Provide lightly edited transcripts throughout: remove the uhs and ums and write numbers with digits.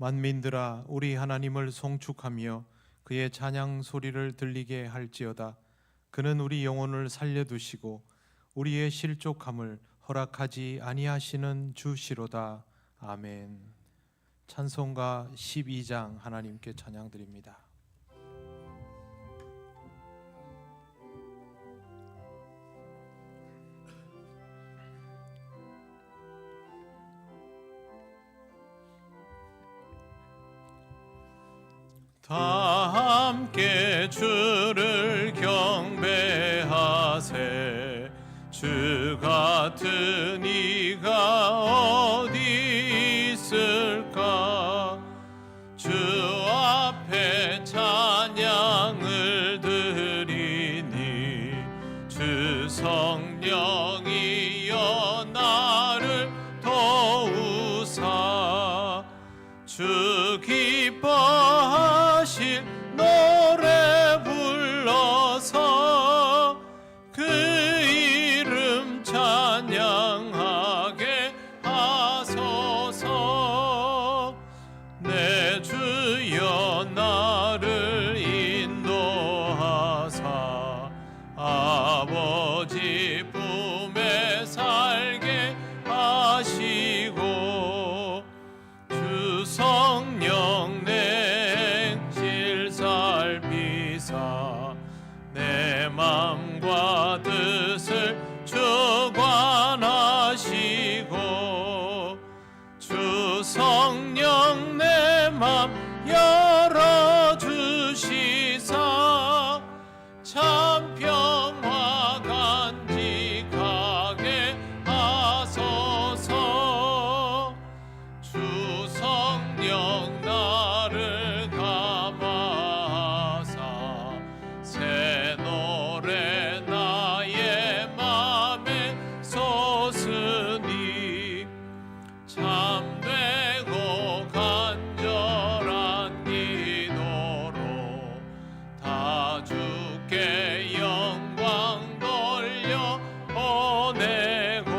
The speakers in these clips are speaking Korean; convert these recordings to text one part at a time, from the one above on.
만민들아 우리 하나님을 송축하며 그의 찬양 소리를 들리게 할지어다. 그는 우리 영혼을 살려두시고 우리의 실족함을 허락하지 아니하시는 주시로다. 아멘. 찬송가 12장 하나님께 찬양드립니다. 다 함께 주를 경배하세. 주 같은 이가 어디 있을까? 주 앞에 찬양을 드리니 주 성령이여 나를 도우사. 주 기뻐하실 노래 불러서 그 이름 찬양하게 하소서. 내 주여 나를 인도하사 아버지 품에 살게 하시고 주 성령 내 행실 살피사 내 맘과 뜻을 주관하시고 주 성령 내 맘 열어주시사 참 평화 간직하게 하소서. 주 성령 나를 감화하사 새 노래 나의 맘에 솟으니 참되고 간절한 기도로 다 주께 영광 돌려 보내고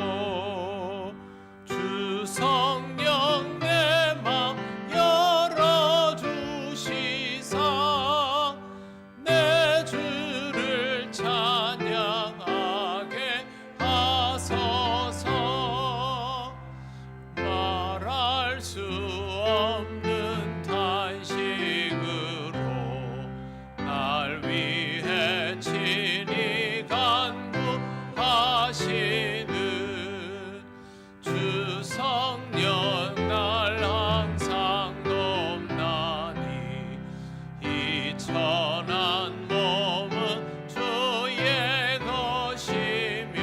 주 성령 내 맘 열어주시사 내 주를 찬양하게 하소서. 말할 수 없는 탄식으로 날 위해 친히 간구하시는 주 성령 날 항상 돕나니 이 천한 몸은 주의 것이며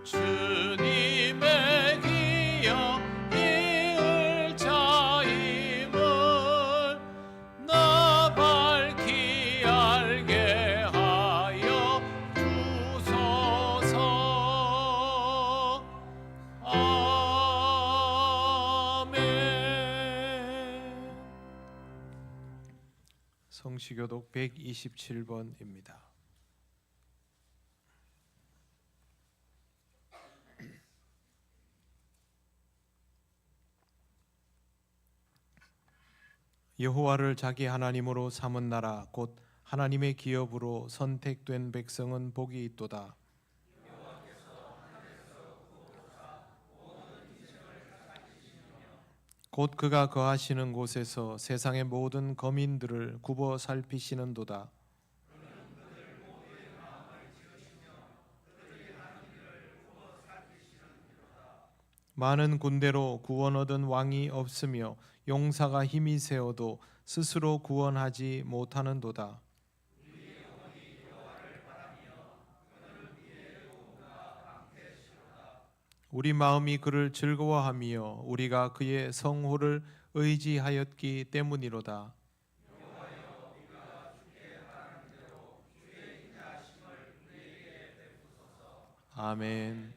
주님의 기여 이을 자임을 나 밝히 알게 하여 주소서. 아멘. 성시교독 127번입니다. 여호와를 자기 하나님으로 삼은 나라 곧 하나님의 기업으로 선택된 백성은 복이 있도다. 곧 그가 거하시는 곳에서 세상의 모든 거민들을 굽어 살피시는도다. 많은 군대로 구원 얻은 왕이 없으며 용사가 힘이 세어도 스스로 구원하지 못하는도다. 우리 마음이 그를 즐거워하며 우리가 그의 성호를 의지하였기 때문이로다. 아멘.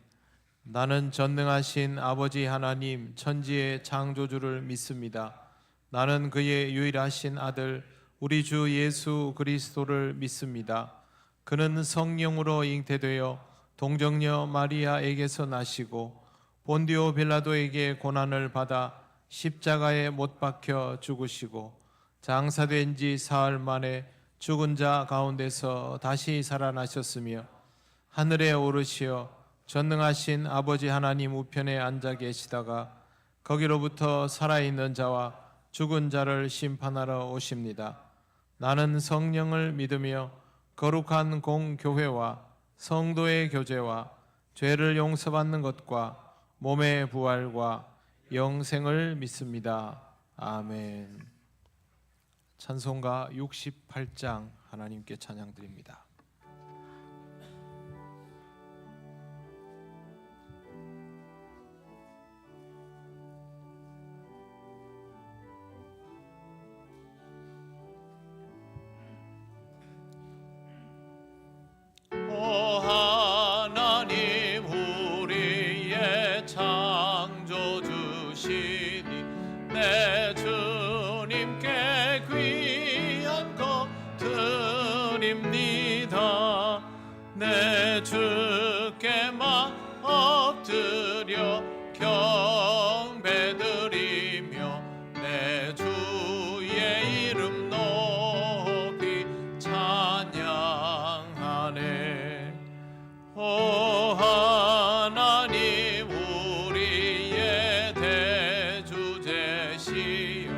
나는 전능하신 아버지 하나님 천지의 창조주를 믿습니다. 나는 그의 유일하신 아들 우리 주 예수 그리스도를 믿습니다. 그는 성령으로 잉태되어 동정녀 마리아에게서 나시고 본디오 빌라도에게 고난을 받아 십자가에 못 박혀 죽으시고 장사된 지 사흘 만에 죽은 자 가운데서 다시 살아나셨으며 하늘에 오르시어 전능하신 아버지 하나님 우편에 앉아 계시다가 거기로부터 살아있는 자와 죽은 자를 심판하러 오십니다. 나는 성령을 믿으며 거룩한 공교회와 성도의 교제와 죄를 용서받는 것과 몸의 부활과 영생을 믿습니다. 아멘. 찬송가 68장 하나님께 찬양드립니다. 내 주께만 엎드려 경배드리며 내 주의 이름 높이 찬양하네. 오 하나님 우리의 대주 되시어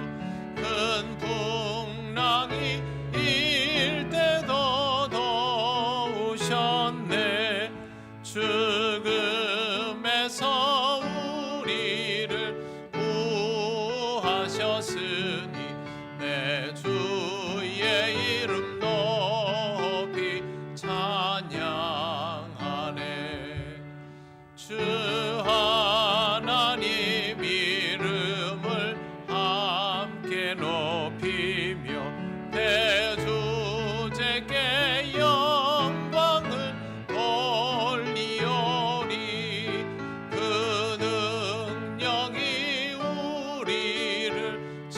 큰 풍랑이 일 때도 도우셨네. 죽음에서 우리를 구하셨으니 내 주의 이름 높이 찬양하네. 주 하나님 이름을 함께 높이며 대주제께 영광을 돌리오리. 그 능력이 우리를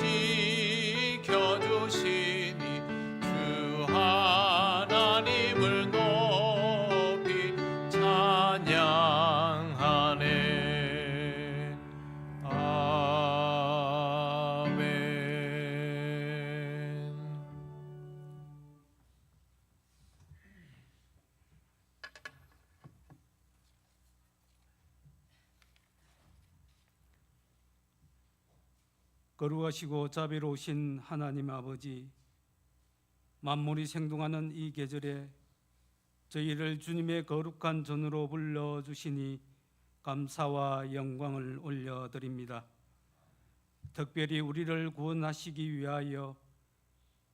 지켜주시니 주 하나님을 높이 찬양하네. 아멘. 거룩하시고 자비로우신 하나님 아버지, 만물이 생동하는 이 계절에 저희를 주님의 거룩한 전으로 불러주시니 감사와 영광을 올려드립니다. 특별히 우리를 구원하시기 위하여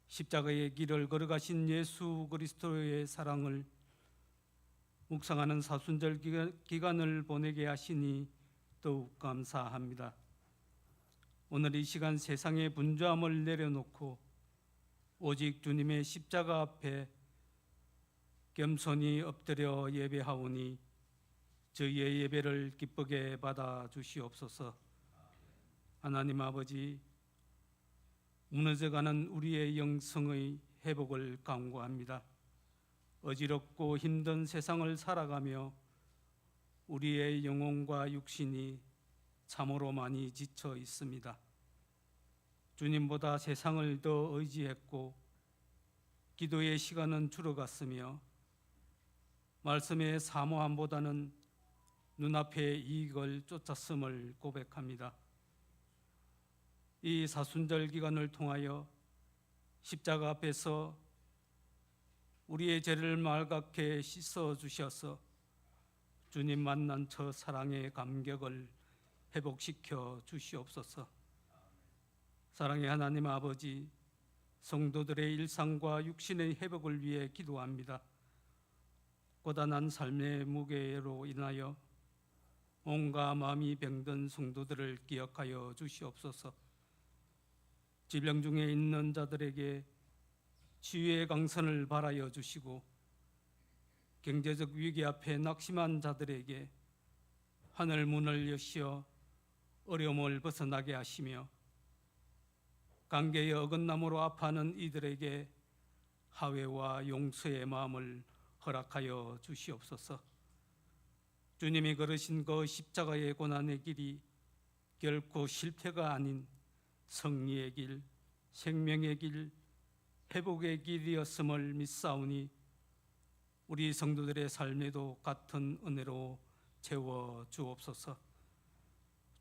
십자가의 길을 걸어가신 예수 그리스도의 사랑을 묵상하는 사순절 기간을 보내게 하시니 더욱 감사합니다. 오늘 이 시간 세상의 분주함을 내려놓고 오직 주님의 십자가 앞에 겸손히 엎드려 예배하오니 저희의 예배를 기쁘게 받아 주시옵소서. 하나님 아버지, 무너져가는 우리의 영성의 회복을 간구합니다. 어지럽고 힘든 세상을 살아가며 우리의 영혼과 육신이 참으로 많이 지쳐 있습니다. 주님보다 세상을 더 의지했고 기도의 시간은 줄어갔으며 말씀의 사모함보다는 눈앞의 이익을 쫓았음을 고백합니다. 이 사순절 기간을 통하여 십자가 앞에서 우리의 죄를 맑게 씻어 주셔서 주님 만난 첫 사랑의 감격을 회복시켜 주시옵소서. 사랑의 하나님 아버지, 성도들의 일상과 육신의 회복을 위해 기도합니다. 고단한 삶의 무게로 인하여 온갖 마음이 병든 성도들을 기억하여 주시옵소서. 질병 중에 있는 자들에게 치유의 강선을 바라여 주시고 경제적 위기 앞에 낙심한 자들에게 하늘 문을 여시어 어려움을 벗어나게 하시며 관계의 어긋남으로 아파하는 이들에게 화해와 용서의 마음을 허락하여 주시옵소서. 주님이 걸으신 그 십자가의 고난의 길이 결코 실패가 아닌 승리의 길, 생명의 길, 회복의 길이었음을 믿사오니 우리 성도들의 삶에도 같은 은혜로 채워 주옵소서.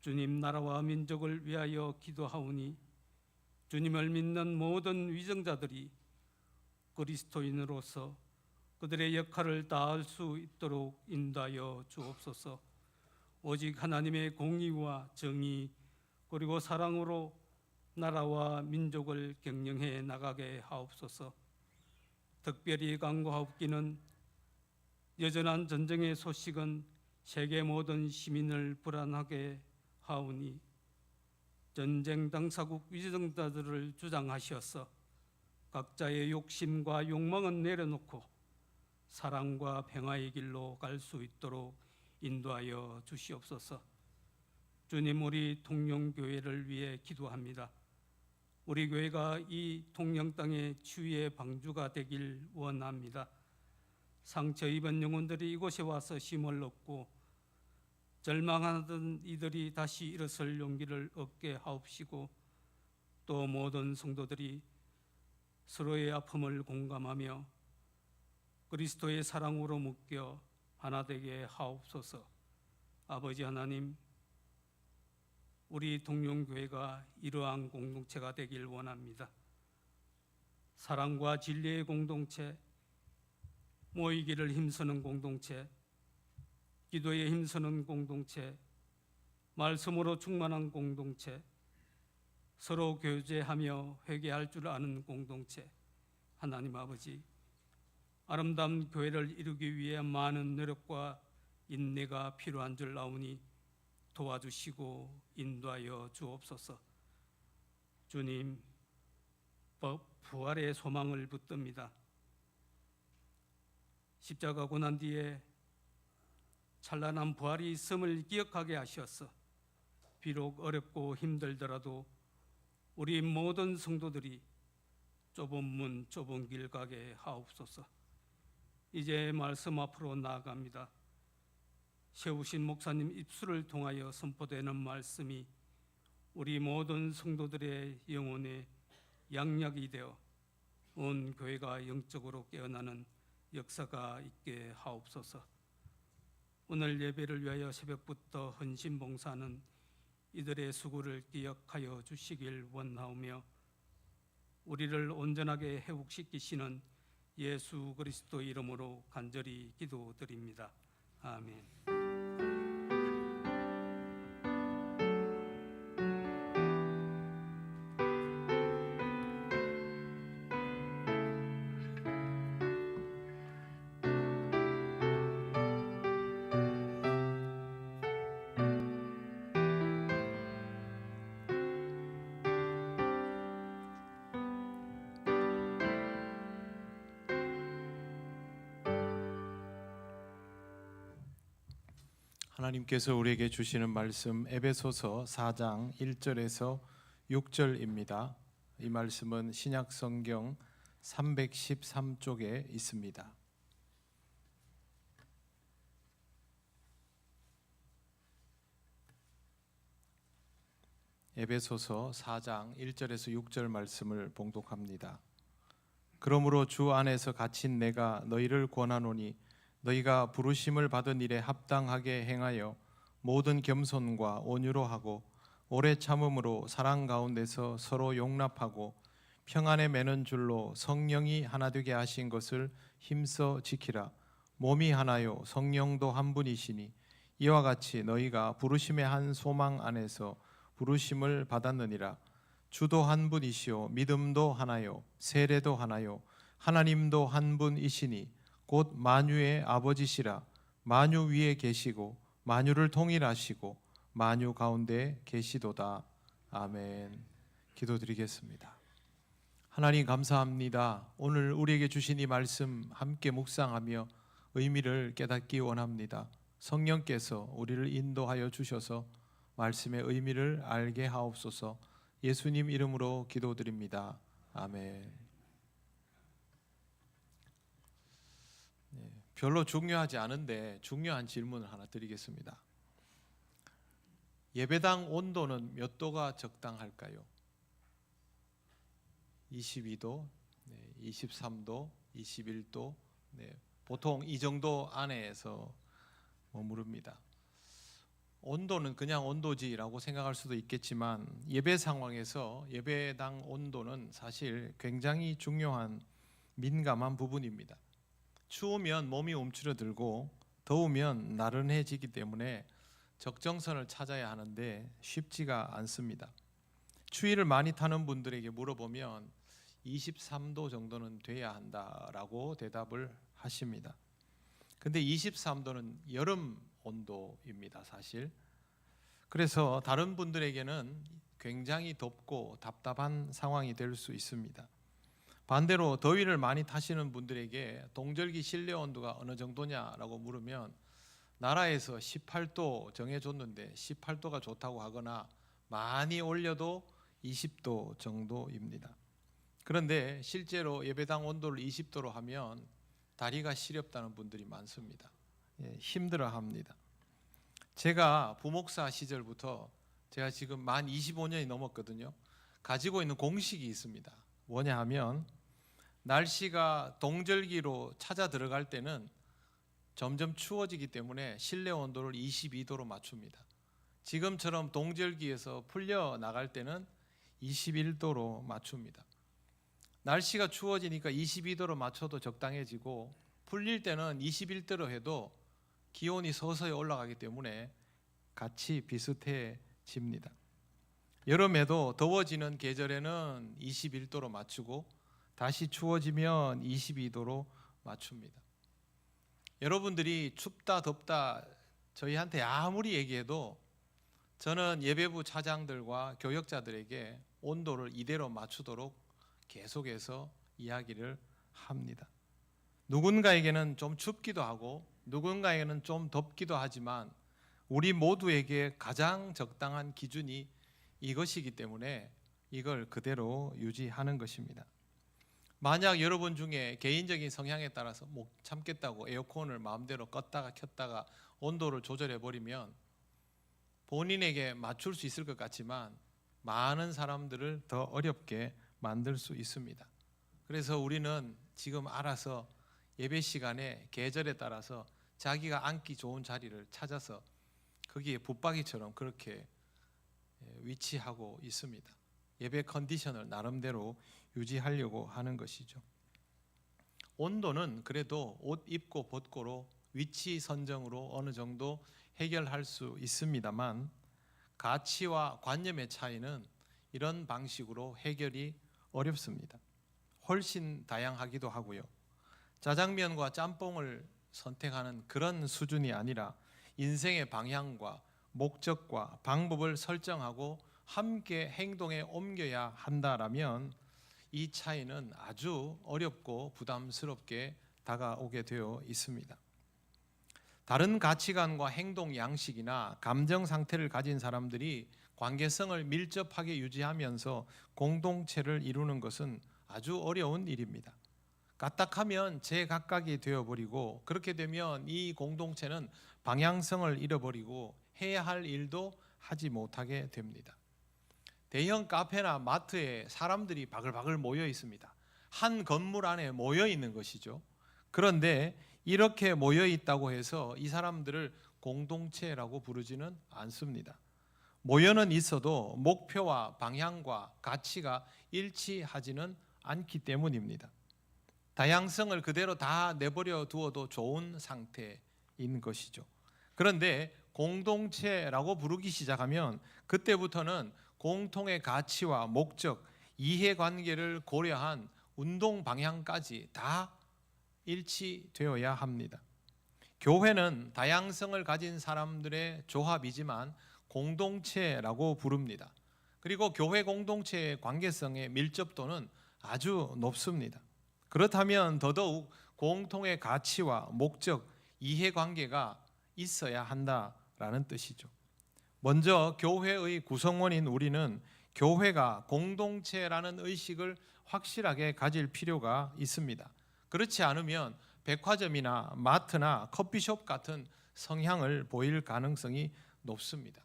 주님, 나라와 민족을 위하여 기도하오니 주님을 믿는 모든 위정자들이 그리스도인으로서 그들의 역할을 다할 수 있도록 인도하여 주옵소서. 오직 하나님의 공의와 정의 그리고 사랑으로 나라와 민족을 경영해 나가게 하옵소서. 특별히 간구하옵기는 여전한 전쟁의 소식은 세계 모든 시민을 불안하게 하오니 전쟁 당사국 위정자들을 주장하시어서 각자의 욕심과 욕망은 내려놓고 사랑과 평화의 길로 갈 수 있도록 인도하여 주시옵소서. 주님, 우리 통영교회를 위해 기도합니다. 우리 교회가 이 통영 땅의 치유의 방주가 되길 원합니다. 상처 입은 영혼들이 이곳에 와서 쉼을 얻고 절망하던 이들이 다시 일어설 용기를 얻게 하옵시고, 또 모든 성도들이 서로의 아픔을 공감하며 그리스도의 사랑으로 묶여 하나 되게 하옵소서. 아버지 하나님, 우리 동룡교회가 이러한 공동체가 되길 원합니다. 사랑과 진리의 공동체, 모이기를 힘쓰는 공동체, 기도에 힘쓰는 공동체, 말씀으로 충만한 공동체, 서로 교제하며 회개할 줄 아는 공동체. 하나님 아버지, 아름다운 교회를 이루기 위해 많은 노력과 인내가 필요한 줄 아오니 도와주시고 인도하여 주옵소서. 주님, 부활의 소망을 붙듭니다. 십자가 고난 뒤에 찬란한 부활이 있음을 기억하게 하셔서 비록 어렵고 힘들더라도 우리 모든 성도들이 좁은 문 좁은 길 가게 하옵소서. 이제 말씀 앞으로 나아갑니다. 세우신 목사님 입술을 통하여 선포되는 말씀이 우리 모든 성도들의 영혼에 양약이 되어 온 교회가 영적으로 깨어나는 역사가 있게 하옵소서. 오늘 예배를 위하여 새벽부터 헌신봉사하는 이들의 수고를 기억하여 주시길 원하오며, 우리를 온전하게 회복시키시는 예수 그리스도 이름으로 간절히 기도드립니다. 아멘. 하나님께서 우리에게 주시는 말씀 에베소서 4장 1절에서 6절입니다. 이 말씀은 신약 성경 313쪽에 있습니다. 에베소서 4장 1절에서 6절 말씀을 봉독합니다. 그러므로 주 안에서 갇힌 내가 너희를 권하노니 너희가 부르심을 받은 일에 합당하게 행하여 모든 겸손과 온유로 하고 오래 참음으로 사랑 가운데서 서로 용납하고 평안에 매는 줄로 성령이 하나 되게 하신 것을 힘써 지키라. 몸이 하나요 성령도 한 분이시니 이와 같이 너희가 부르심의 한 소망 안에서 부르심을 받았느니라. 주도 한 분이시요 믿음도 하나요 세례도 하나요 하나님도 한 분이시니 곧 만유의 아버지시라. 만유 위에 계시고 만유를 통일하시고 만유 가운데 계시도다. 아멘. 기도드리겠습니다. 하나님 감사합니다. 오늘 우리에게 주신 이 말씀 함께 묵상하며 의미를 깨닫기 원합니다. 성령께서 우리를 인도하여 주셔서 말씀의 의미를 알게 하옵소서. 예수님 이름으로 기도드립니다. 아멘. 별로 중요하지 않은데 중요한 질문을 하나 드리겠습니다. 예배당 온도는 몇 도가 적당할까요? 22도, 23도, 21도, 보통 이 정도 안에서 머무릅니다. 온도는 그냥 온도지라고 생각할 수도 있겠지만 예배 상황에서 예배당 온도는 사실 굉장히 중요한 민감한 부분입니다. 추우면 몸이 움츠러들고 더우면 나른해지기 때문에 적정선을 찾아야 하는데 쉽지가 않습니다. 추위를 많이 타는 분들에게 물어보면 23도 정도는 돼야 한다라고 대답을 하십니다. 근데 23도는 여름 온도입니다, 사실. 그래서 다른 분들에게는 굉장히 덥고 답답한 상황이 될 수 있습니다. 반대로 더위를 많이 타시는 분들에게 동절기 실내 온도가 어느 정도냐라고 물으면 나라에서 18도 정해줬는데 18도가 좋다고 하거나 많이 올려도 20도 정도입니다. 그런데 실제로 예배당 온도를 20도로 하면 다리가 시렵다는 분들이 많습니다. 힘들어합니다. 제가 부목사 시절부터 제가 지금 만 25년이 넘었거든요. 가지고 있는 공식이 있습니다. 뭐냐 하면 날씨가 동절기로 찾아 들어갈 때는 점점 추워지기 때문에 실내 온도를 22도로 맞춥니다. 지금처럼 동절기에서 풀려 나갈 때는 21도로 맞춥니다. 날씨가 추워지니까 22도로 맞춰도 적당해지고 풀릴 때는 21도로 해도 기온이 서서히 올라가기 때문에 같이 비슷해집니다. 여름에도 더워지는 계절에는 21도로 맞추고 다시 추워지면 22도로 맞춥니다. 여러분들이 춥다 덥다 저희한테 아무리 얘기해도 저는 예배부 차장들과 교역자들에게 온도를 이대로 맞추도록 계속해서 이야기를 합니다. 누군가에게는 좀 춥기도 하고 누군가에게는 좀 덥기도 하지만 우리 모두에게 가장 적당한 기준이 이것이기 때문에 이걸 그대로 유지하는 것입니다. 만약 여러분 중에 개인적인 성향에 따라서 못 참겠다고 에어컨을 마음대로 껐다가 켰다가 온도를 조절해 버리면 본인에게 맞출 수 있을 것 같지만 많은 사람들을 더 어렵게 만들 수 있습니다. 그래서 우리는 지금 알아서 예배 시간에 계절에 따라서 자기가 앉기 좋은 자리를 찾아서 거기에 붙박이처럼 그렇게 위치하고 있습니다. 예배 컨디션을 나름대로 유지하려고 하는 것이죠. 온도는 그래도 옷 입고 벗고로 위치 선정으로 어느 정도 해결할 수 있습니다만 가치와 관념의 차이는 이런 방식으로 해결이 어렵습니다. 훨씬 다양하기도 하고요. 짜장면과 짬뽕을 선택하는 그런 수준이 아니라 인생의 방향과 목적과 방법을 설정하고 함께 행동에 옮겨야 한다라면 이 차이는 아주 어렵고 부담스럽게 다가오게 되어 있습니다. 다른 가치관과 행동 양식이나 감정 상태를 가진 사람들이 관계성을 밀접하게 유지하면서 공동체를 이루는 것은 아주 어려운 일입니다. 까딱하면 제각각이 되어버리고 그렇게 되면 이 공동체는 방향성을 잃어버리고 해야 할 일도 하지 못하게 됩니다. 대형 카페나 마트에 사람들이 바글바글 모여 있습니다. 한 건물 안에 모여 있는 것이죠. 그런데 이렇게 모여 있다고 해서 이 사람들을 공동체라고 부르지는 않습니다. 모여는 있어도 목표와 방향과 가치가 일치하지는 않기 때문입니다. 다양성을 그대로 다 내버려 두어도 좋은 상태인 것이죠. 그런데 공동체라고 부르기 시작하면 그때부터는 공통의 가치와 목적, 이해관계를 고려한 운동 방향까지 다 일치되어야 합니다. 교회는 다양성을 가진 사람들의 조합이지만 공동체라고 부릅니다. 그리고 교회 공동체의 관계성의 밀접도는 아주 높습니다. 그렇다면 더더욱 공통의 가치와 목적, 이해관계가 있어야 한다라는 뜻이죠. 먼저 교회의 구성원인 우리는 교회가 공동체라는 의식을 확실하게 가질 필요가 있습니다. 그렇지 않으면 백화점이나 마트나 커피숍 같은 성향을 보일 가능성이 높습니다.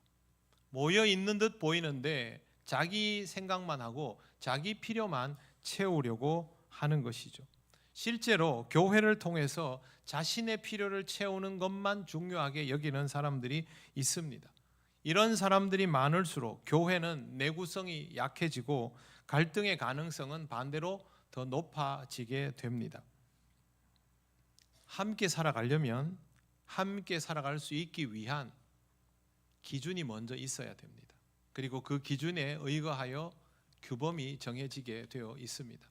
모여 있는 듯 보이는데 자기 생각만 하고 자기 필요만 채우려고 하는 것이죠. 실제로 교회를 통해서 자신의 필요를 채우는 것만 중요하게 여기는 사람들이 있습니다. 이런 사람들이 많을수록 교회는 내구성이 약해지고 갈등의 가능성은 반대로 더 높아지게 됩니다. 함께 살아가려면 함께 살아갈 수 있기 위한 기준이 먼저 있어야 됩니다. 그리고 그 기준에 의거하여 규범이 정해지게 되어 있습니다.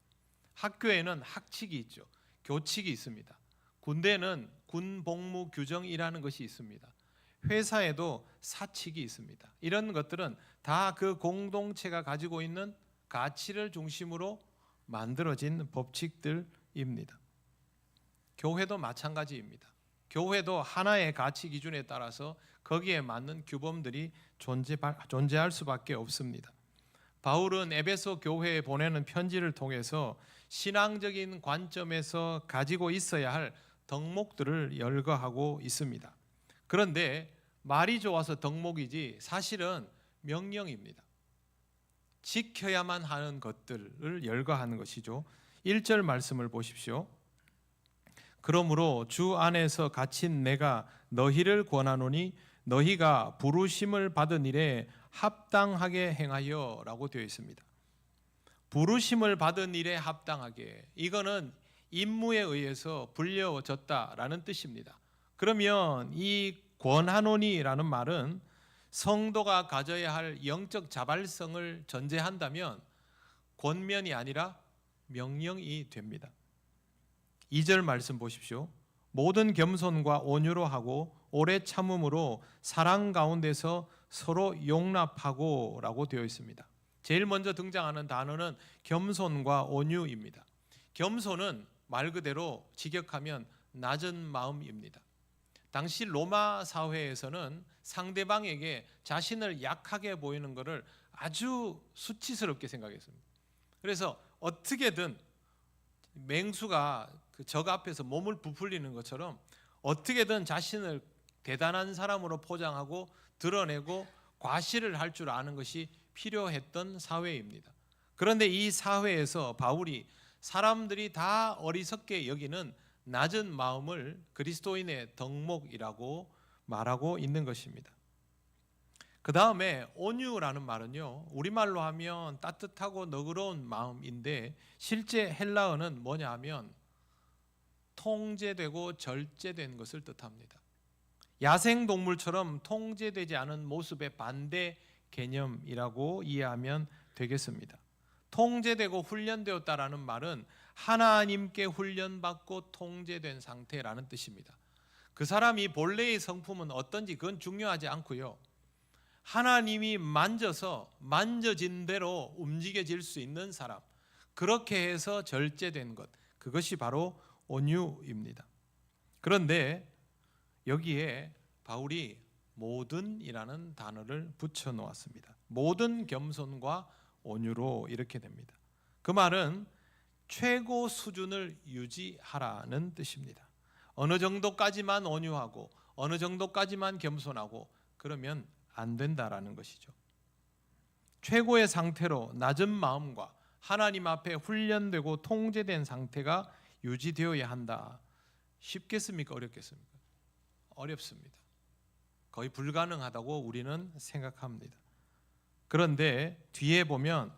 학교에는 학칙이 있죠. 교칙이 있습니다. 군대는 군복무 규정이라는 것이 있습니다. 회사에도 사칙이 있습니다. 이런 것들은 다 그 공동체가 가지고 있는 가치를 중심으로 만들어진 법칙들입니다. 교회도 마찬가지입니다. 교회도 하나의 가치 기준에 따라서 거기에 맞는 규범들이 존재할 수밖에 없습니다. 바울은 에베소 교회에 보내는 편지를 통해서 신앙적인 관점에서 가지고 있어야 할 덕목들을 열거하고 있습니다. 그런데 말이 좋아서 덕목이지 사실은 명령입니다. 지켜야만 하는 것들을 열거하는 것이죠. 1절 말씀을 보십시오. 그러므로 주 안에서 갇힌 내가 너희를 권하노니 너희가 부르심을 받은 일에 합당하게 행하여 라고 되어 있습니다. 부르심을 받은 일에 합당하게, 이거는 임무에 의해서 불려졌다라는 뜻입니다. 그러면 이 권하노니라는 말은 성도가 가져야 할 영적 자발성을 전제한다면 권면이 아니라 명령이 됩니다. 2절 말씀 보십시오. 모든 겸손과 온유로 하고 오래 참음으로 사랑 가운데서 서로 용납하고 라고 되어 있습니다. 제일 먼저 등장하는 단어는 겸손과 온유입니다. 겸손은 말 그대로 직역하면 낮은 마음입니다. 당시 로마 사회에서는 상대방에게 자신을 약하게 보이는 것을 아주 수치스럽게 생각했습니다. 그래서 어떻게든 맹수가 그 적 앞에서 몸을 부풀리는 것처럼 어떻게든 자신을 대단한 사람으로 포장하고 드러내고 과시를 할 줄 아는 것이 필요했던 사회입니다. 그런데 이 사회에서 바울이 사람들이 다 어리석게 여기는 낮은 마음을 그리스도인의 덕목이라고 말하고 있는 것입니다. 그 다음에 온유라는 말은요, 우리말로 하면 따뜻하고 너그러운 마음인데 실제 헬라어는 뭐냐 하면 통제되고 절제된 것을 뜻합니다. 야생동물처럼 통제되지 않은 모습의 반대 개념이라고 이해하면 되겠습니다. 통제되고 훈련되었다라는 말은 하나님께 훈련받고 통제된 상태라는 뜻입니다. 그 사람이 본래의 성품은 어떤지 그건 중요하지 않고요. 하나님이 만져서 만져진 대로 움직여질 수 있는 사람, 그렇게 해서 절제된 것, 그것이 바로 온유입니다. 그런데 여기에 바울이 모든이라는 단어를 붙여 놓았습니다. 모든 겸손과 온유로 이렇게 됩니다. 그 말은 최고 수준을 유지하라는 뜻입니다. 어느 정도까지만 온유하고 어느 정도까지만 겸손하고 그러면 안 된다라는 것이죠. 최고의 상태로 낮은 마음과 하나님 앞에 훈련되고 통제된 상태가 유지되어야 한다. 쉽겠습니까? 어렵겠습니까? 어렵습니다. 거의 불가능하다고 우리는 생각합니다. 그런데 뒤에 보면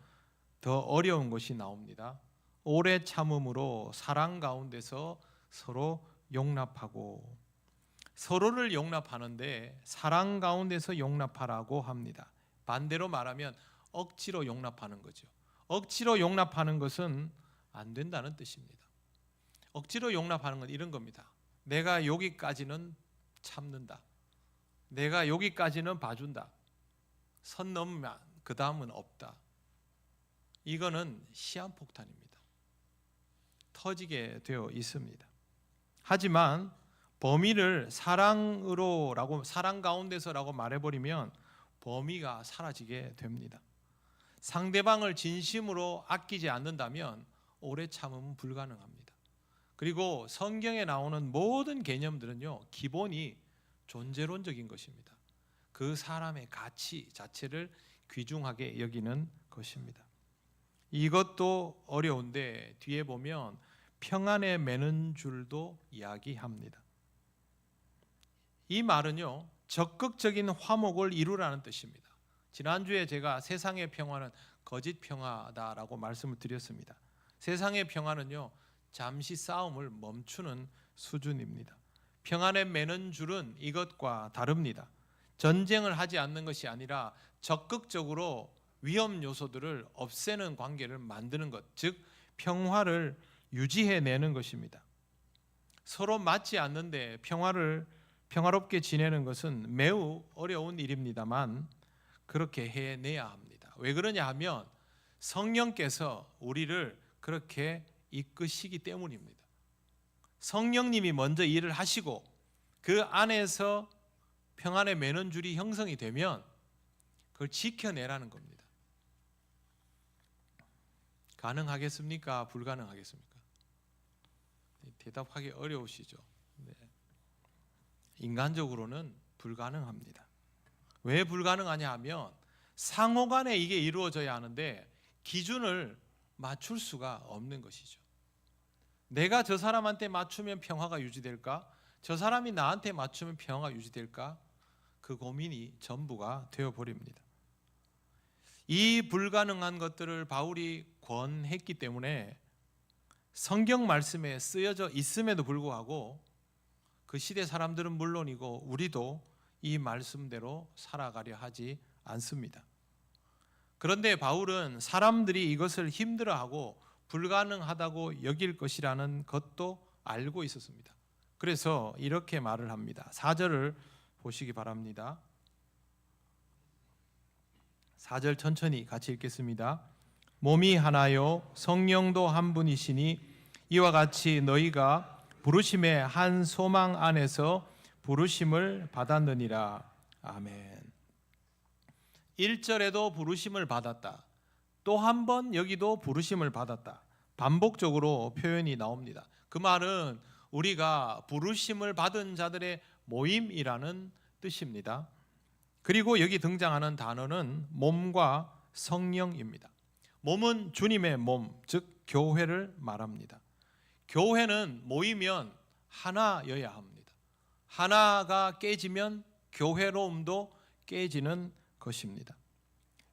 더 어려운 것이 나옵니다. 오래 참음으로 사랑 가운데서 서로 용납하고, 서로를 용납하는데 사랑 가운데서 용납하라고 합니다. 반대로 말하면 억지로 용납하는 거죠. 억지로 용납하는 것은 안 된다는 뜻입니다. 억지로 용납하는 건 이런 겁니다. 내가 여기까지는 참는다. 내가 여기까지는 봐준다. 선 넘으면 그 다음은 없다. 이거는 시한폭탄입니다. 터지게 되어 있습니다. 하지만 범위를 사랑으로라고, 사랑 가운데서라고 말해버리면 범위가 사라지게 됩니다. 상대방을 진심으로 아끼지 않는다면 오래 참음은 불가능합니다. 그리고 성경에 나오는 모든 개념들은요, 기본이 존재론적인 것입니다. 그 사람의 가치 자체를 귀중하게 여기는 것입니다. 이것도 어려운데 뒤에 보면 평안에 매는 줄도 이야기합니다. 이 말은요, 적극적인 화목을 이루라는 뜻입니다. 지난주에 제가 세상의 평화는 거짓 평화다라고 말씀을 드렸습니다. 세상의 평화는요, 잠시 싸움을 멈추는 수준입니다. 평안에 매는 줄은 이것과 다릅니다. 전쟁을 하지 않는 것이 아니라 적극적으로 위험 요소들을 없애는 관계를 만드는 것, 즉 평화를 유지해내는 것입니다. 서로 맞지 않는데 평화롭게 지내는 것은 매우 어려운 일입니다만 그렇게 해내야 합니다. 왜 그러냐 하면 성령께서 우리를 그렇게 이끄시기 때문입니다. 성령님이 먼저 일을 하시고 그 안에서 평안에 매는 줄이 형성이 되면 그걸 지켜내라는 겁니다. 가능하겠습니까? 불가능하겠습니까? 대답하기 어려우시죠? 네. 인간적으로는 불가능합니다. 왜 불가능하냐 하면 상호간에 이게 이루어져야 하는데 기준을 맞출 수가 없는 것이죠. 내가 저 사람한테 맞추면 평화가 유지될까? 저 사람이 나한테 맞추면 평화가 유지될까? 그 고민이 전부가 되어버립니다. 이 불가능한 것들을 바울이 권했기 때문에 성경 말씀에 쓰여져 있음에도 불구하고 그 시대 사람들은 물론이고 우리도 이 말씀대로 살아가려 하지 않습니다. 그런데 바울은 사람들이 이것을 힘들어하고 불가능하다고 여길 것이라는 것도 알고 있었습니다. 그래서 이렇게 말을 합니다. 4절을 보시기 바랍니다. 4절 천천히 같이 읽겠습니다. 몸이 하나요 성령도 한 분이시니 이와 같이 너희가 부르심의 한 소망 안에서 부르심을 받았느니라. 아멘. 1절에도 부르심을 받았다. 또 한 번 여기도 부르심을 받았다. 반복적으로 표현이 나옵니다. 그 말은 우리가 부르심을 받은 자들의 모임이라는 뜻입니다. 그리고 여기 등장하는 단어는 몸과 성령입니다. 몸은 주님의 몸, 즉 교회를 말합니다. 교회는 모이면 하나여야 합니다. 하나가 깨지면 교회로움도 깨지는 것입니다.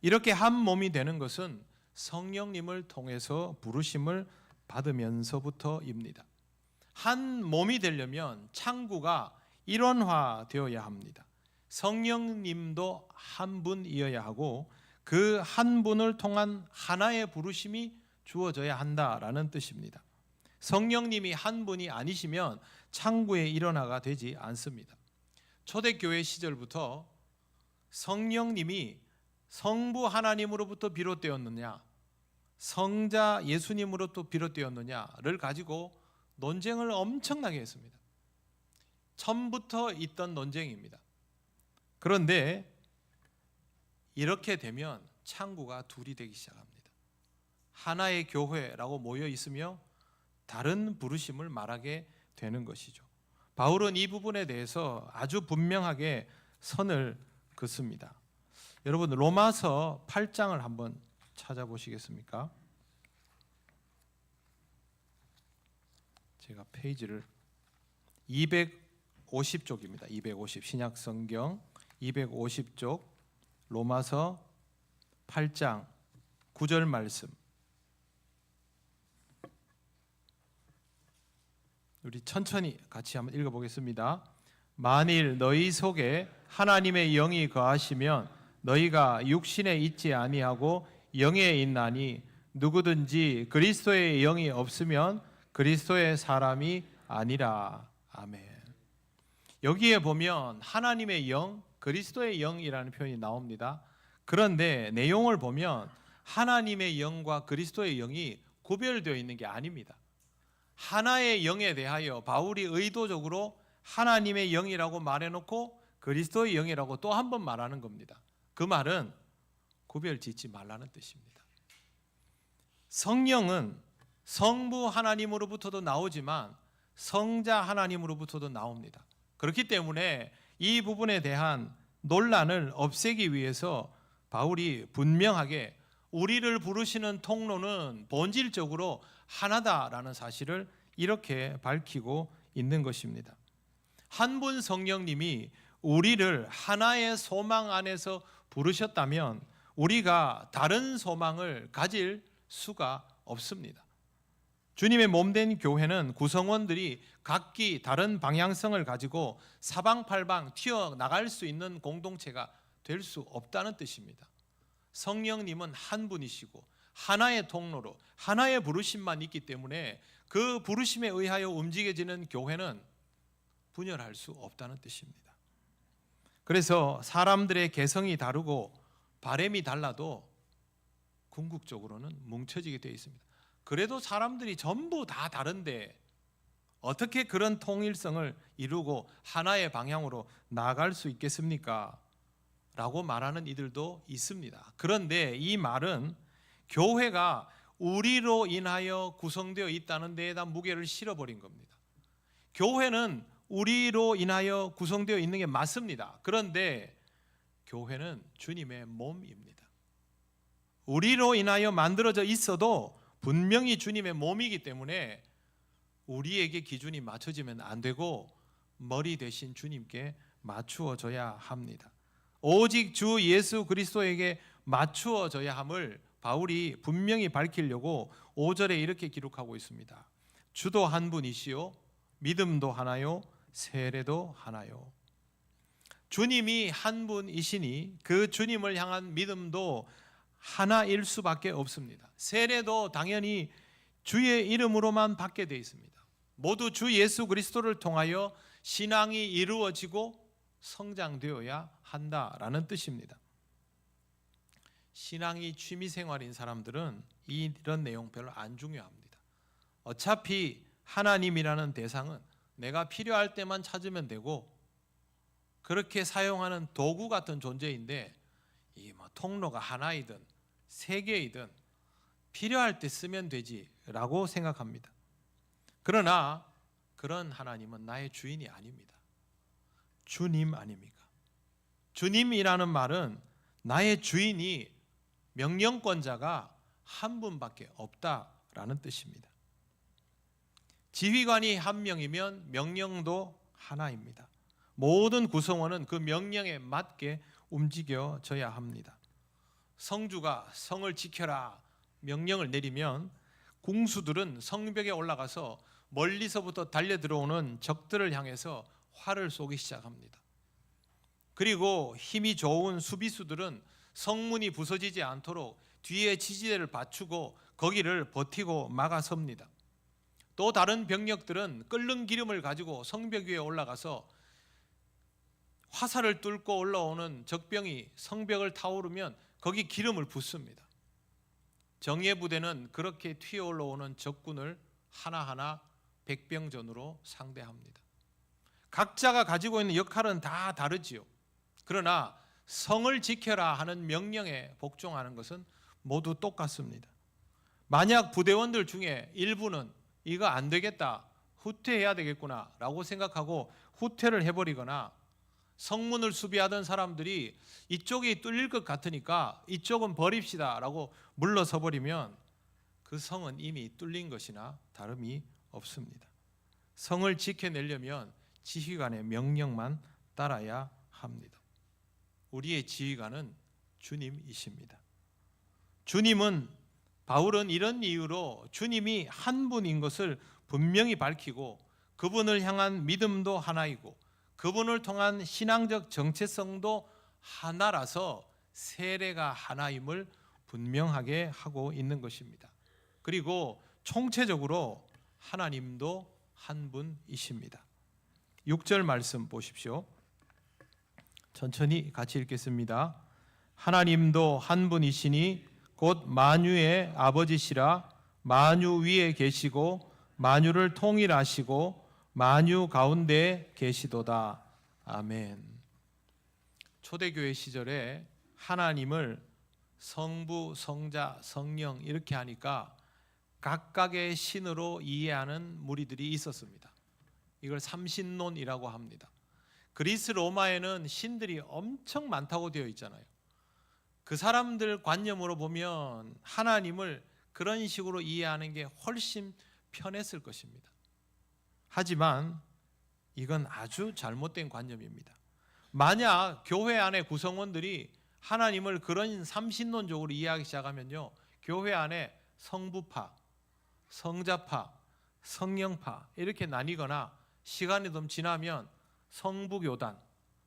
이렇게 한 몸이 되는 것은 성령님을 통해서 부르심을 받으면서부터입니다. 한 몸이 되려면 창구가 일원화되어야 합니다. 성령님도 한 분이어야 하고 그 한 분을 통한 하나의 부르심이 주어져야 한다라는 뜻입니다. 성령님이 한 분이 아니시면 창구의 일원화가 되지 않습니다. 초대교회 시절부터 성령님이 성부 하나님으로부터 비롯되었느냐, 성자 예수님으로부터 비롯되었느냐를 가지고 논쟁을 엄청나게 했습니다. 처음부터 있던 논쟁입니다. 그런데 이렇게 되면 창구가 둘이 되기 시작합니다. 하나의 교회라고 모여 있으며 다른 부르심을 말하게 되는 것이죠. 바울은 이 부분에 대해서 아주 분명하게 선을 긋습니다. 여러분 로마서 8장을 한번 찾아보시겠습니까? 제가 페이지를 250쪽입니다. 250 신약성경 250쪽 로마서 8장 9절 말씀. 우리 천천히 같이 한번 읽어보겠습니다. 만일 너희 속에 하나님의 영이 거하시면 너희가 육신에 있지 아니하고 영에 있나니 누구든지 그리스도의 영이 없으면 그리스도의 사람이 아니라. 아멘. 여기에 보면 하나님의 영, 그리스도의 영이라는 표현이 나옵니다. 그런데 내용을 보면 하나님의 영과 그리스도의 영이 구별되어 있는 게 아닙니다. 하나의 영에 대하여 바울이 의도적으로 하나님의 영이라고 말해놓고 그리스도의 영이라고 또 한 번 말하는 겁니다. 그 말은 구별 짓지 말라는 뜻입니다. 성령은 성부 하나님으로부터도 나오지만 성자 하나님으로부터도 나옵니다. 그렇기 때문에 이 부분에 대한 논란을 없애기 위해서 바울이 분명하게 우리를 부르시는 통로는 본질적으로 하나다라는 사실을 이렇게 밝히고 있는 것입니다. 한 분 성령님이 우리를 하나의 소망 안에서 부르셨다면 우리가 다른 소망을 가질 수가 없습니다. 주님의 몸된 교회는 구성원들이 각기 다른 방향성을 가지고 사방팔방 튀어나갈 수 있는 공동체가 될 수 없다는 뜻입니다. 성령님은 한 분이시고 하나의 통로로 하나의 부르심만 있기 때문에 그 부르심에 의하여 움직여지는 교회는 분열할 수 없다는 뜻입니다. 그래서 사람들의 개성이 다르고 바램이 달라도 궁극적으로는 뭉쳐지게 되어 있습니다. 그래도 사람들이 전부 다 다른데 어떻게 그런 통일성을 이루고 하나의 방향으로 나아갈 수 있겠습니까? 라고 말하는 이들도 있습니다. 그런데 이 말은 교회가 우리로 인하여 구성되어 있다는 데에다 무게를 실어버린 겁니다. 교회는 우리로 인하여 구성되어 있는 게 맞습니다. 그런데 교회는 주님의 몸입니다. 우리로 인하여 만들어져 있어도 분명히 주님의 몸이기 때문에 우리에게 기준이 맞춰지면 안 되고 머리 대신 주님께 맞추어져야 합니다. 오직 주 예수 그리스도에게 맞추어져야 함을 바울이 분명히 밝히려고 5절에 이렇게 기록하고 있습니다. 주도 한 분이시요 믿음도 하나요 세례도 하나요. 주님이 한 분이시니 그 주님을 향한 믿음도 하나일 수밖에 없습니다. 세례도 당연히 주의 이름으로만 받게 되어 있습니다. 모두 주 예수 그리스도를 통하여 신앙이 이루어지고 성장되어야 한다라는 뜻입니다. 신앙이 취미생활인 사람들은 이런 내용 별로 안 중요합니다. 어차피 하나님이라는 대상은 내가 필요할 때만 찾으면 되고 그렇게 사용하는 도구 같은 존재인데 이 통로가 하나이든 세 개이든 필요할 때 쓰면 되지라고 생각합니다. 그러나 그런 하나님은 나의 주인이 아닙니다. 주님 아닙니까? 주님이라는 말은 나의 주인이 명령권자가 한 분밖에 없다라는 뜻입니다. 지휘관이 한 명이면 명령도 하나입니다. 모든 구성원은 그 명령에 맞게 움직여져야 합니다. 성주가 성을 지켜라 명령을 내리면 궁수들은 성벽에 올라가서 멀리서부터 달려 들어오는 적들을 향해서 활을 쏘기 시작합니다. 그리고 힘이 좋은 수비수들은 성문이 부서지지 않도록 뒤에 지지대를 받추고 거기를 버티고 막아섭니다. 또 다른 병력들은 끓는 기름을 가지고 성벽 위에 올라가서 화살을 뚫고 올라오는 적병이 성벽을 타오르면 거기 기름을 붓습니다. 정예부대는 그렇게 튀어 올라오는 적군을 하나하나 백병전으로 상대합니다. 각자가 가지고 있는 역할은 다 다르지요. 그러나 성을 지켜라 하는 명령에 복종하는 것은 모두 똑같습니다. 만약 부대원들 중에 일부는 이거 안 되겠다, 후퇴해야 되겠구나 라고 생각하고 후퇴를 해버리거나 성문을 수비하던 사람들이 이쪽이 뚫릴 것 같으니까 이쪽은 버립시다 라고 물러서 버리면 그 성은 이미 뚫린 것이나 다름이 없습니다. 성을 지켜내려면 지휘관의 명령만 따라야 합니다. 우리의 지휘관은 주님이십니다. 바울은 이런 이유로 주님이 한 분인 것을 분명히 밝히고 그분을 향한 믿음도 하나이고 그분을 통한 신앙적 정체성도 하나라서 세례가 하나임을 분명하게 하고 있는 것입니다. 그리고 총체적으로 하나님도 한 분이십니다. 6절 말씀 보십시오. 천천히 같이 읽겠습니다. 하나님도 한 분이시니 곧 만유의 아버지시라. 만유 위에 계시고 만유를 통일하시고 만유 가운데 계시도다. 아멘. 초대교회 시절에 하나님을 성부, 성자, 성령 이렇게 하니까 각각의 신으로 이해하는 무리들이 있었습니다. 이걸 삼신론이라고 합니다. 그리스 로마에는 신들이 엄청 많다고 되어 있잖아요. 그 사람들 관념으로 보면 하나님을 그런 식으로 이해하는 게 훨씬 편했을 것입니다. 하지만 이건 아주 잘못된 관념입니다. 만약 교회 안에 구성원들이 하나님을 그런 삼신론적으로 이해하기 시작하면요, 교회 안에 성부파, 성자파, 성령파 이렇게 나뉘거나 시간이 좀 지나면 성부교단,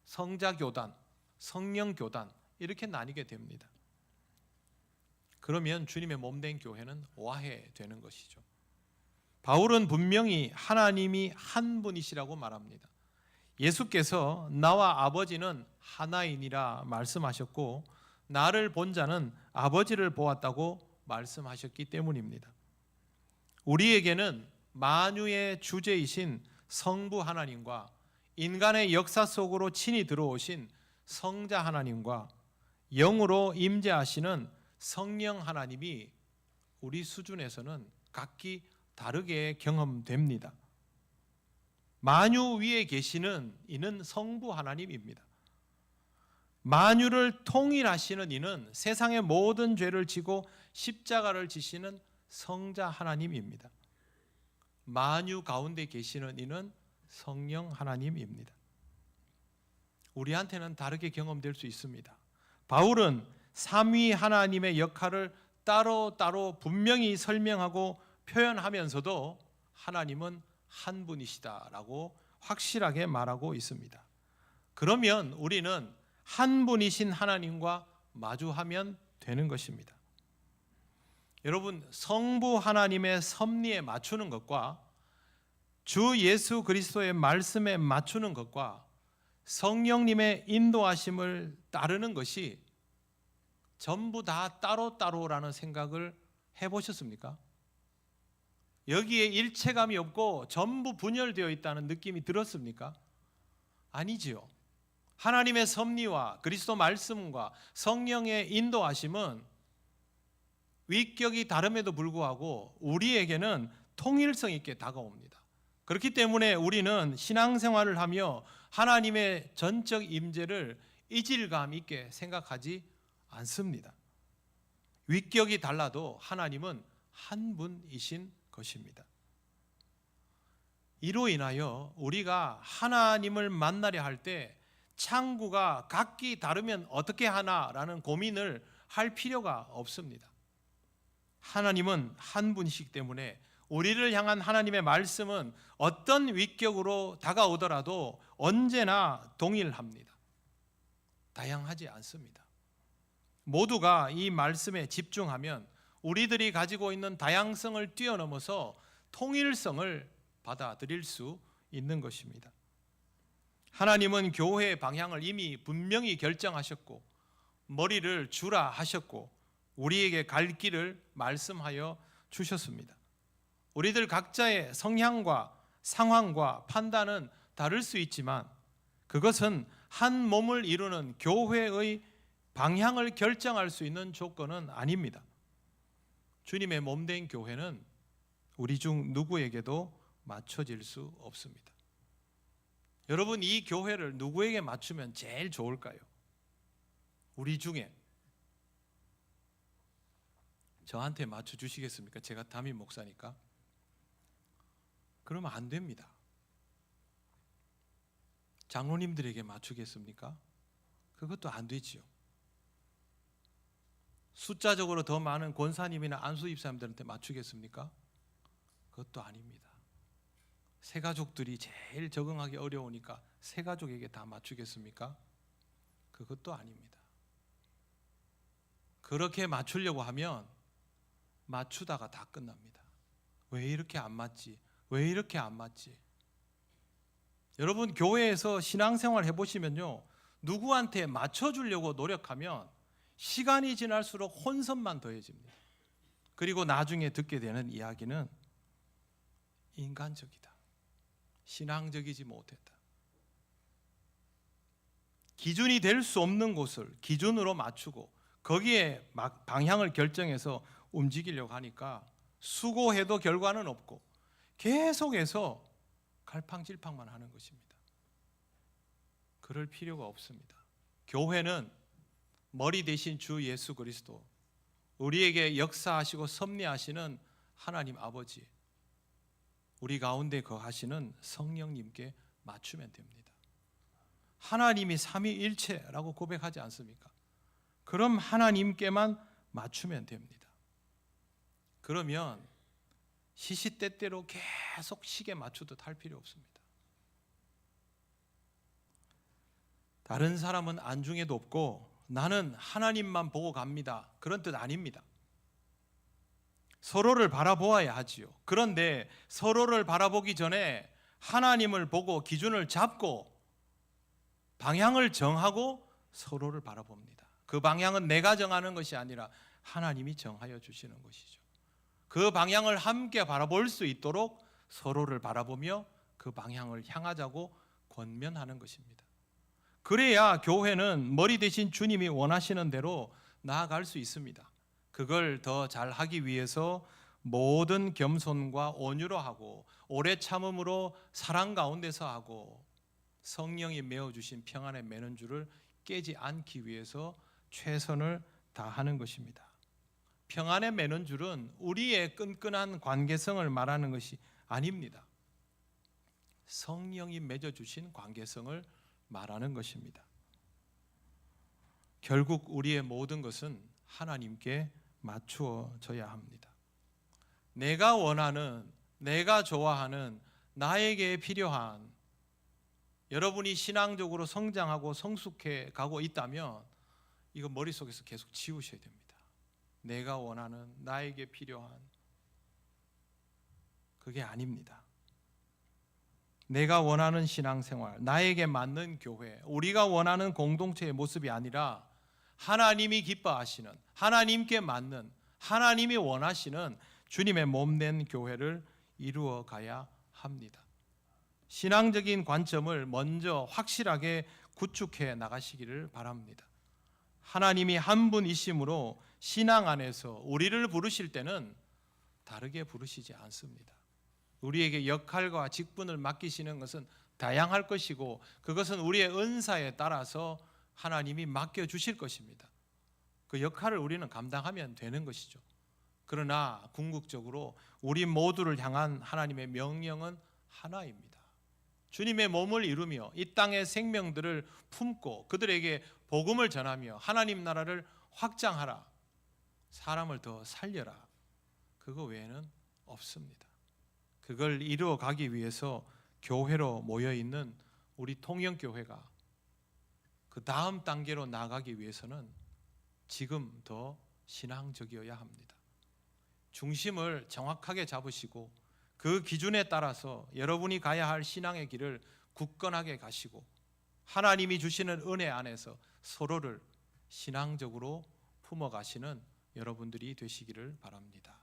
성자교단, 성령교단 이렇게 나뉘게 됩니다. 그러면 주님의 몸된 교회는 오해되는 것이죠. 바울은 분명히 하나님이 한 분이시라고 말합니다. 예수께서 나와 아버지는 하나이니라 말씀하셨고 나를 본 자는 아버지를 보았다고 말씀하셨기 때문입니다. 우리에게는 만유의 주제이신 성부 하나님과 인간의 역사 속으로 친히 들어오신 성자 하나님과 영으로 임재하시는 성령 하나님이 우리 수준에서는 각기 다르게 경험됩니다. 만유 위에 계시는 이는 성부 하나님입니다. 만유를 통일하시는 이는 세상의 모든 죄를 지고 십자가를 지시는 성자 하나님입니다. 만유 가운데 계시는 이는 성령 하나님입니다. 우리한테는 다르게 경험될 수 있습니다. 바울은 삼위 하나님의 역할을 따로 분명히 설명하고 표현하면서도 하나님은 한 분이시다라고 확실하게 말하고 있습니다. 그러면 우리는 한 분이신 하나님과 마주하면 되는 것입니다. 여러분, 성부 하나님의 섭리에 맞추는 것과 주 예수 그리스도의 말씀에 맞추는 것과 성령님의 인도하심을 따르는 것이 전부 다 따로따로라는 생각을 해보셨습니까? 여기에 일체감이 없고 전부 분열되어 있다는 느낌이 들었습니까? 아니지요. 하나님의 섭리와 그리스도 말씀과 성령의 인도하심은 위격이 다름에도 불구하고 우리에게는 통일성 있게 다가옵니다. 그렇기 때문에 우리는 신앙생활을 하며 하나님의 전적 임재를 이질감 있게 생각하지 않습니다. 위격이 달라도 하나님은 한 분이신 것입니다. 이로 인하여 우리가 하나님을 만나려 할 때 창구가 각기 다르면 어떻게 하나라는 고민을 할 필요가 없습니다. 하나님은 한 분이시기 때문에 우리를 향한 하나님의 말씀은 어떤 위격으로 다가오더라도 언제나 동일합니다. 다양하지 않습니다. 모두가 이 말씀에 집중하면 우리들이 가지고 있는 다양성을 뛰어넘어서 통일성을 받아들일 수 있는 것입니다. 하나님은 교회의 방향을 이미 분명히 결정하셨고 머리를 주라 하셨고 우리에게 갈 길을 말씀하여 주셨습니다. 우리들 각자의 성향과 상황과 판단은 다를 수 있지만 그것은 한 몸을 이루는 교회의 방향을 결정할 수 있는 조건은 아닙니다. 주님의 몸된 교회는 우리 중 누구에게도 맞춰질 수 없습니다. 여러분, 이 교회를 누구에게 맞추면 제일 좋을까요? 우리 중에 저한테 맞춰주시겠습니까? 제가 담임 목사니까. 그러면 안 됩니다. 장로님들에게 맞추겠습니까? 그것도 안 되지요. 숫자적으로 더 많은 권사님이나 안수집사님들한테 맞추겠습니까? 그것도 아닙니다. 새가족들이 제일 적응하기 어려우니까 새가족에게 다 맞추겠습니까? 그것도 아닙니다. 그렇게 맞추려고 하면 맞추다가 다 끝납니다. 왜 이렇게 안 맞지? 왜 이렇게 안 맞지? 여러분, 교회에서 신앙생활 해보시면요, 누구한테 맞춰주려고 노력하면 시간이 지날수록 혼선만 더해집니다. 그리고 나중에 듣게 되는 이야기는 인간적이다, 신앙적이지 못했다, 기준이 될 수 없는 곳을 기준으로 맞추고 거기에 방향을 결정해서 움직이려고 하니까 수고해도 결과는 없고 계속해서 갈팡질팡만 하는 것입니다. 그럴 필요가 없습니다. 교회는 머리 대신 주 예수 그리스도, 우리에게 역사하시고 섭리하시는 하나님 아버지, 우리 가운데 거하시는 성령님께 맞추면 됩니다. 하나님이 삼위일체라고 고백하지 않습니까? 그럼 하나님께만 맞추면 됩니다. 그러면 시시때때로 계속 시계 맞추듯 할 필요 없습니다. 다른 사람은 안중에 높고 나는 하나님만 보고 갑니다, 그런 뜻 아닙니다. 서로를 바라보아야 하지요. 그런데 서로를 바라보기 전에 하나님을 보고 기준을 잡고 방향을 정하고 서로를 바라봅니다. 그 방향은 내가 정하는 것이 아니라 하나님이 정하여 주시는 것이죠. 그 방향을 함께 바라볼 수 있도록 서로를 바라보며 그 방향을 향하자고 권면하는 것입니다. 그래야 교회는 머리 대신 주님이 원하시는 대로 나아갈 수 있습니다. 그걸 더 잘하기 위해서 모든 겸손과 온유로 하고 오래 참음으로 사랑 가운데서 하고 성령이 메어주신 평안의 매는줄을 깨지 않기 위해서 최선을 다하는 것입니다. 평안의 매는줄은 우리의 끈끈한 관계성을 말하는 것이 아닙니다. 성령이 맺어주신 관계성을 말하는 것입니다. 결국 우리의 모든 것은 하나님께 맞추어져야 합니다. 내가 원하는, 내가 좋아하는, 나에게 필요한, 여러분이 신앙적으로 성장하고 성숙해 가고 있다면 이거 머릿속에서 계속 지우셔야 됩니다. 내가 원하는, 나에게 필요한, 그게 아닙니다. 내가 원하는 신앙생활, 나에게 맞는 교회, 우리가 원하는 공동체의 모습이 아니라 하나님이 기뻐하시는, 하나님께 맞는, 하나님이 원하시는 주님의 몸된 교회를 이루어 가야 합니다. 신앙적인 관점을 먼저 확실하게 구축해 나가시기를 바랍니다. 하나님이 한 분이심으로 신앙 안에서 우리를 부르실 때는 다르게 부르시지 않습니다. 우리에게 역할과 직분을 맡기시는 것은 다양할 것이고 그것은 우리의 은사에 따라서 하나님이 맡겨주실 것입니다. 그 역할을 우리는 감당하면 되는 것이죠. 그러나 궁극적으로 우리 모두를 향한 하나님의 명령은 하나입니다. 주님의 몸을 이루며 이 땅의 생명들을 품고 그들에게 복음을 전하며 하나님 나라를 확장하라, 사람을 더 살려라, 그거 외에는 없습니다. 그걸 이루어 가기 위해서 교회로 모여있는 우리 통영교회가 그 다음 단계로 나가기 위해서는 지금 더 신앙적이어야 합니다. 중심을 정확하게 잡으시고 그 기준에 따라서 여러분이 가야 할 신앙의 길을 굳건하게 가시고 하나님이 주시는 은혜 안에서 서로를 신앙적으로 품어가시는 여러분들이 되시기를 바랍니다.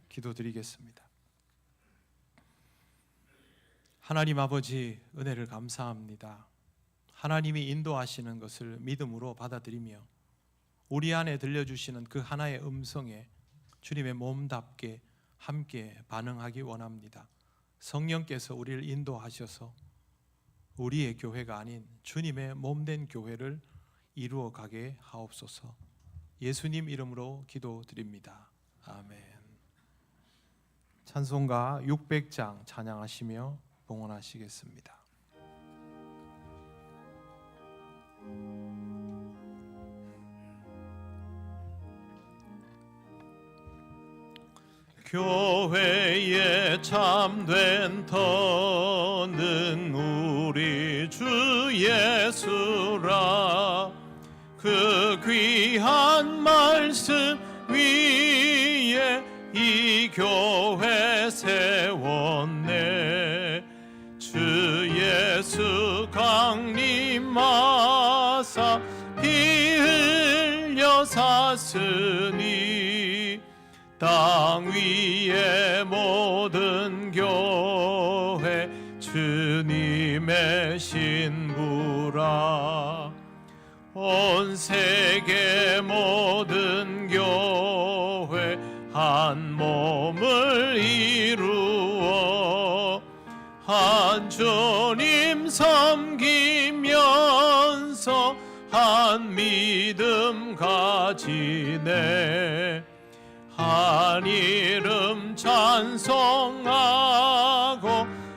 기도드리겠습니다. 하나님 아버지, 은혜를 감사합니다. 하나님이 인도하시는 것을 믿음으로 받아들이며 우리 안에 들려주시는 그 하나의 음성에 주님의 몸답게 함께 반응하기 원합니다. 성령께서 우리를 인도하셔서 우리의 교회가 아닌 주님의 몸된 교회를 이루어 가게 하옵소서. 예수님 이름으로 기도드립니다. 아멘. 찬송가 600장 찬양하시며 봉헌하시겠습니다. 교회에 참된 터는 우리 주 예수라. 그 귀한 말씀 위에 이 교회 세웠네. 주 예수 강림하사 피 흘려 샀으니 땅 위의 모든 교회 주님의 신부라. 온 세계 모든 교회 한 몸을 이루어 한 주님 섬기며 한 믿음 가지네. 한 이름 찬송하고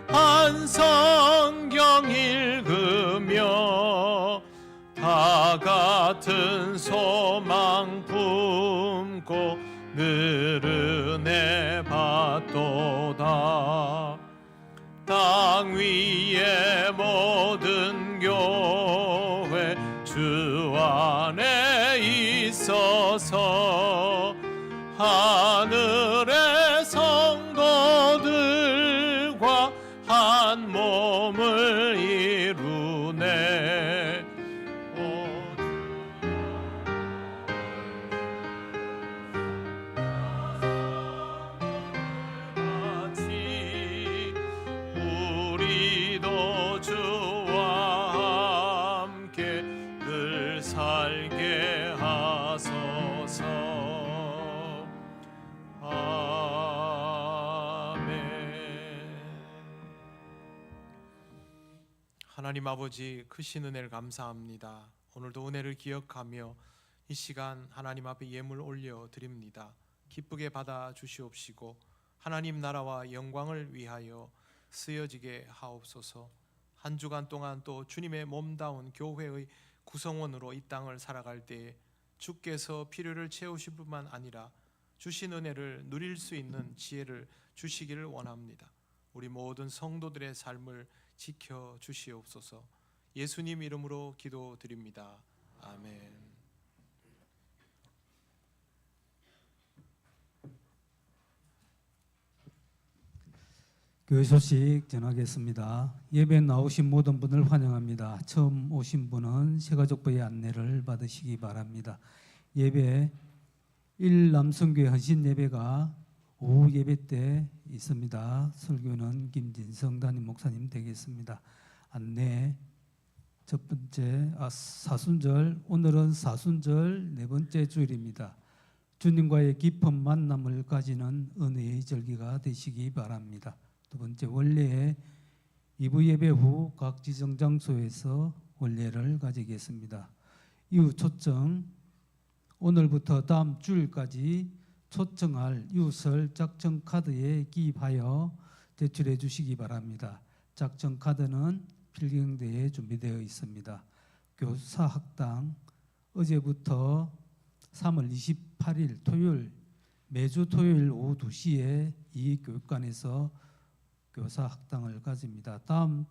한 성경 읽으며 다 같은 소망 품고 늘 은혜 받도다. 땅 위의 모든 교회 주 안에 있어서 하늘의 성도들과 한 몸을 이루네. 같이 우리도 주와 함께 늘 살게 하소서. 하나님 아버지, 크신 은혜를 감사합니다. 오늘도 은혜를 기억하며 이 시간 하나님 앞에 예물 올려 드립니다. 기쁘게 받아 주시옵시고 하나님 나라와 영광을 위하여 쓰여지게 하옵소서. 한 주간 동안 또 주님의 몸다운 교회의 구성원으로 이 땅을 살아갈 때에 주께서 필요를 채우실 뿐만 아니라 주신 은혜를 누릴 수 있는 지혜를 주시기를 원합니다. 우리 모든 성도들의 삶을 지켜 주시옵소서. 예수님 이름으로 기도드립니다. 아멘. 교회 소식 전하겠습니다. 예배 나오신 모든 분을 환영합니다. 처음 오신 분은 새가족부의 안내를 받으시기 바랍니다. 예배 1남성교회 헌신 예배가 오후 예배 때 있습니다. 설교는 김진성 담임 목사님 되겠습니다. 안내 첫 번째 사순절, 오늘은 사순절 네 번째 주일입니다. 주님과의 깊은 만남을 가지는 은혜의 절기가 되시기 바랍니다. 두 번째, 원래의 2부 예배 후 각 지정 장소에서 원례를 가지겠습니다. 이후 초청, 오늘부터 다음 주일까지 초청할 유설 작정 카드에 기입하여 제출해 주시기 바랍니다. 작정 카드는 필경대에 준비되어 있습니다. 교사학당, 어제부터 3월 28일 토요일, 매주 토요일 오후 2시에 이 교육관에서 교사학당을 가집니다. 다음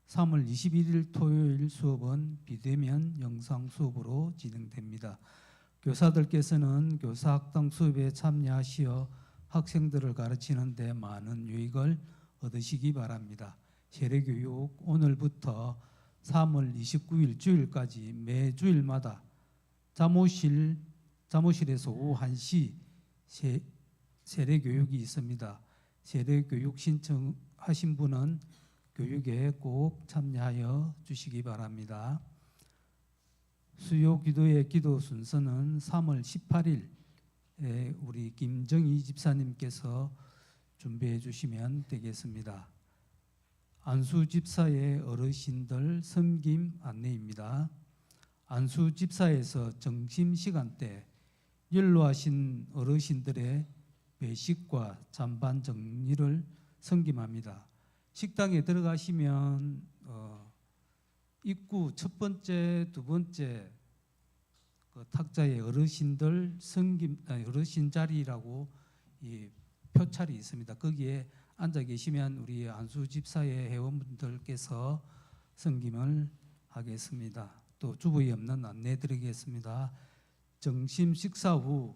3월 21일 토요일 수업은 비대면 영상 수업으로 진행됩니다. 교사들께서는 교사학당 수업에 참여하시어 학생들을 가르치는 데 많은 유익을 얻으시기 바랍니다. 세례교육 오늘부터 3월 29일 주일까지 매 주일마다 자모실에서 오후 1시 세례교육이 있습니다. 세례교육 신청하신 분은 교육에 꼭 참여하여 주시기 바랍니다. 수요 기도의 기도 순서는 3월 18일에 우리 김정희 집사님께서 준비해 주시면 되겠습니다. 안수 집사의 어르신들 섬김 안내입니다. 안수 집사에서 점심시간대 연로하신 어르신들의 배식과 잔반 정리를 섬김합니다. 식당에 들어가시면 입구 첫 번째, 두 번째 그 탁자에 어르신들 어르신 자리라고 이 표찰이 있습니다. 거기에 앉아 계시면 우리 안수 집사의 회원분들께서 섬김을 하겠습니다. 또 주부에 없는 안내 드리겠습니다. 점심 식사 후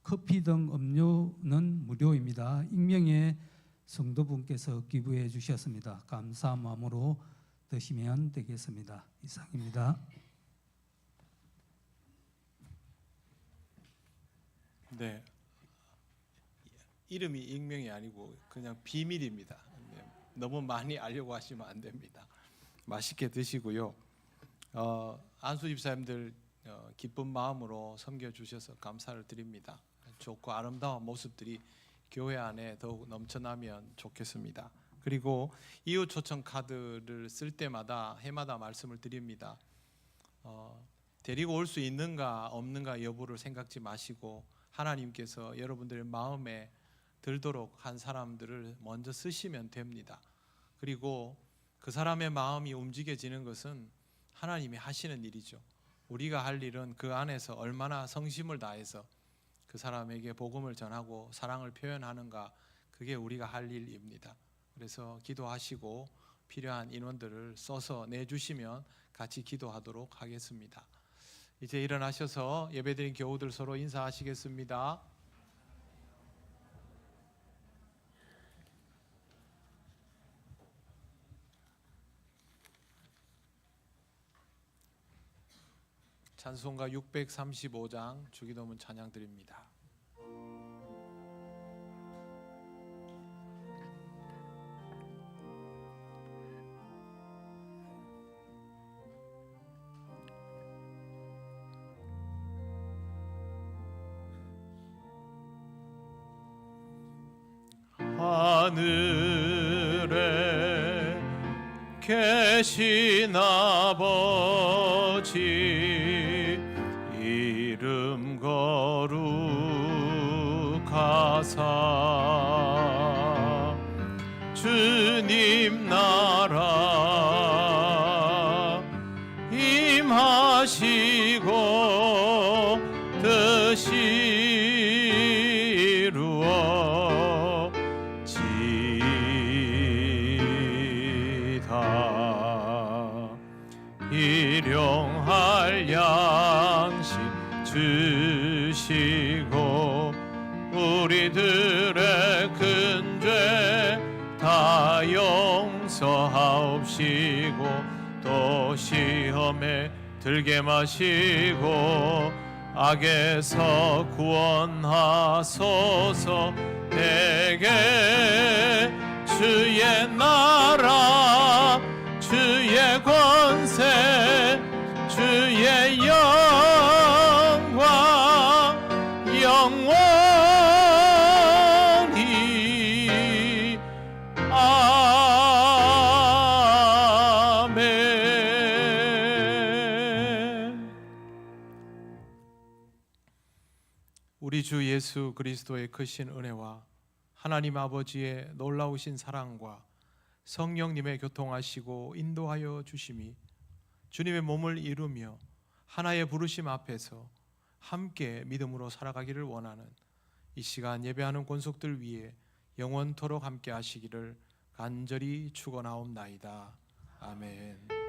커피 등 음료는 무료입니다. 익명의 성도분께서 기부해 주셨습니다. 감사한 마음으로 드시면 되겠습니다. 이상입니다. 네, 이름이 익명이 아니고 그냥 비밀입니다. 네, 너무 많이 알려고 하시면 안 됩니다. 맛있게 드시고요. 안수 집사님들 기쁜 마음으로 섬겨주셔서 감사를 드립니다. 좋고 아름다운 모습들이 교회 안에 더욱 넘쳐나면 좋겠습니다. 그리고 이웃 초청 카드를 쓸 때마다 해마다 말씀을 드립니다. 데리고 올 수 있는가 없는가 여부를 생각지 마시고 하나님께서 여러분들의 마음에 들도록 한 사람들을 먼저 쓰시면 됩니다. 그리고 그 사람의 마음이 움직여지는 것은 하나님이 하시는 일이죠. 우리가 할 일은 그 안에서 얼마나 성심을 다해서 그 사람에게 복음을 전하고 사랑을 표현하는가, 그게 우리가 할 일입니다. 그래서 기도하시고 필요한 인원들을 써서 내주시면 같이 기도하도록 하겠습니다. 이제 일어나셔서 예배드린 교우들 서로 인사하시겠습니다. 찬송가 635장 주기도문 찬양 드립니다. 하늘에 계신 아버지 이름 거룩하사 주님 나라 임하시고 뜻이 일용할 양식 주시고 우리들의 큰 죄 다 용서하옵시고 또 시험에 들게 마시고 악에서 구원하소서. 내게 주의 나라 주의 권세 주의 영광 영원히 아멘. 우리 주 예수 그리스도의 크신 은혜와 하나님 아버지의 놀라우신 사랑과 성령님의 교통하시고 인도하여 주심이 주님의 몸을 이루며 하나의 부르심 앞에서 함께 믿음으로 살아가기를 원하는 이 시간 예배하는 권속들 위해 영원토록 함께 하시기를 간절히 축원하옵나이다. 아멘.